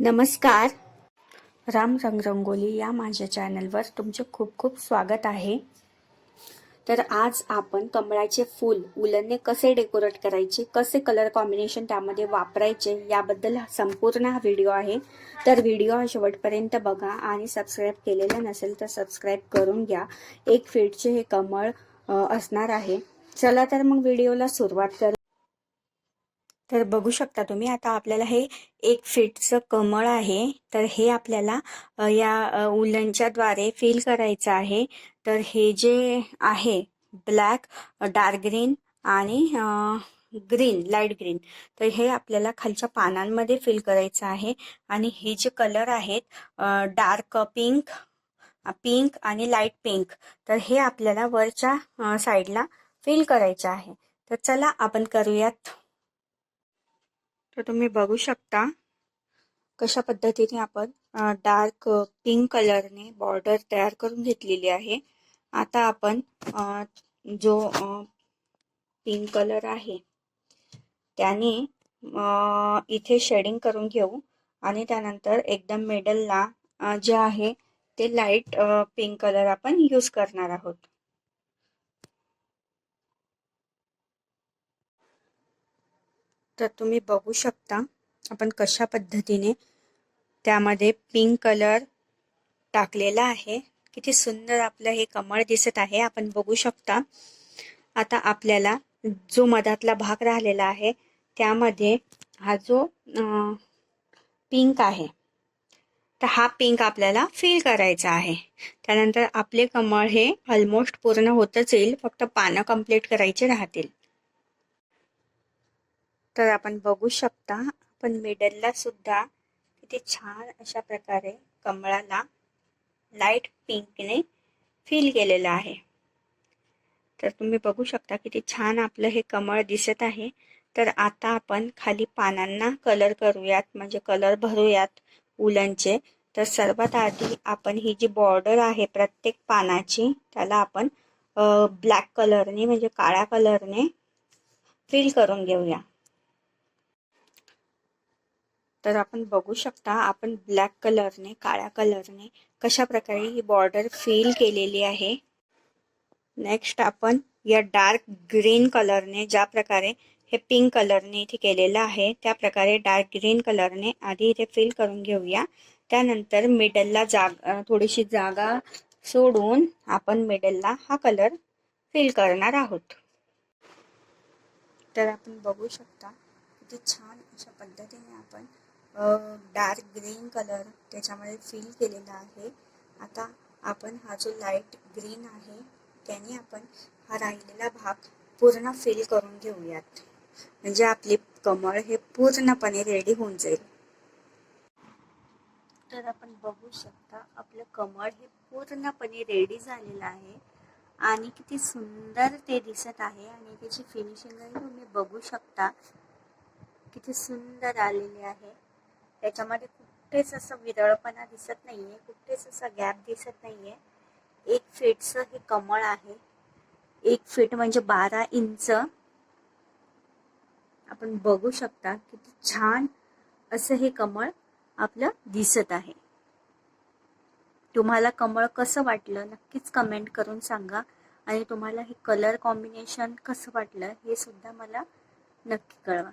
नमस्कार. राम रंगरंगोली या माझ्या चॅनलवर तुमचे खूप खूप स्वागत आहे. तर आज आपण कमळाचे फूल उलने कसे डेकोरेट करायचे, कसे कलर कॉम्बिनेशन त्यामध्ये वापरायचे याबद्दल संपूर्ण हा व्हिडिओ आहे. तर व्हिडिओ शेवटपर्यंत बघा आणि सबस्क्राईब केलेलं नसेल तर सबस्क्राईब करून घ्या. 1 फीटचे हे कमळ असणार आहे. चला तर मग व्हिडिओला सुरुवात करू. तर बघू शकता तुम्ही आता आपल्याला हे 1 फीटचं कमळ आहे. तर हे आपल्याला या उलनच्या द्वारे फिल करायचं आहे. तर हे जे आहे ब्लॅक, डार्क ग्रीन आणि ग्रीन, लाईट ग्रीन, तर हे आपल्याला खालच्या पानांमध्ये फिल करायचं आहे. आणि हे जे कलर आहेत डार्क पिंक, पिंक आणि लाईट पिंक, तर हे आपल्याला वरच्या साईडला फिल करायचं आहे. तर चला आपण करूयात. तर तुम्ही बघू शकता कशा पद्धतीने आपण डार्क पिंक कलरने बॉर्डर तयार करून घेतलेली आहे. आता आपण जो पिंक कलर आहे त्याने इथे शेडिंग करून घेऊ आणि त्यानंतर एकदम मिडलला जे आहे ते लाईट पिंक कलर आपण यूज करणार आहोत. तर तुम्ही बघू शकता आपण कशा पद्धतीने त्यामध्ये पिंक कलर टाकलेला आहे. किती सुंदर आपलं हे कमळ दिसत आहे, आपण बघू शकता. आता आपल्याला जो मधातला भाग राहिलेला आहे त्यामध्ये हा जो पिंक आहे तर हा पिंक आपल्याला फिल करायचा आहे. त्यानंतर आपले कमळ हे ऑलमोस्ट पूर्ण होतच येईल, फक्त पानं कंप्लीट करायचे राहतील. तर आपण बघू शकता आपण मिडलला सुद्धा किती छान अशा प्रकारे कमळाला लाईट पिंकने फिल केलेलं आहे. तर तुम्ही बघू शकता किती छान आपलं हे कमळ दिसत आहे. तर आता आपण खाली पानांना कलर करूयात, म्हणजे कलर भरूयात उलनचे. तर सर्वात आधी आपण ही जी बॉर्डर आहे प्रत्येक पानाची त्याला आपण ब्लॅक कलरने म्हणजे काळ्या कलरने फिल करून घेऊया. तर आपण बघू शकता आपण ब्लॅक कलरने, काळ्या कलरने कशा प्रकारे ही बॉर्डर फिल केलेली आहे. नेक्स्ट आपण या डार्क ग्रीन कलरने ज्या प्रकारे हे पिंक कलरने इथे केलेलं आहे त्या प्रकारे डार्क ग्रीन कलरने आधी इथे फिल करून घेऊया. त्यानंतर मिडलला थोडीशी जागा सोडून आपण मिडलला हा कलर फिल करणार आहोत. तर आपण बघू शकता किती छान अशा पद्धतीने आपण डार्क ग्रीन कलर त्याच्यामध्ये फिल केलेला आहे. आता आपण हा जो लाईट ग्रीन आहे त्याने आपण हा राहिलेला भाग पूर्ण फिल करून घेऊयात, म्हणजे आपले कमळ हे पूर्णपणे रेडी होऊन जाईल. तर आपण बघू शकता आपलं कमळ हे पूर्णपणे रेडी झालेलं आहे आणि किती सुंदर ते दिसत आहे. आणि त्याची फिनिशिंगही तुम्ही बघू शकता किती सुंदर आलेली आहे. त्याच्यामध्ये कुठेच असं विरळपणा दिसत नाहीये, कुठेच असा गॅप दिसत नाहीये. 1 फीटचं हे कमळ आहे. 1 फीट म्हणजे 12 इंच. आपण बघू शकता किती छान असं हे कमळ आपलं दिसत आहे. तुम्हाला कमळ कसं वाटलं नक्कीच कमेंट करून सांगा. आणि तुम्हाला हे कलर कॉम्बिनेशन कसं वाटलं हे सुद्धा मला नक्की कळवा.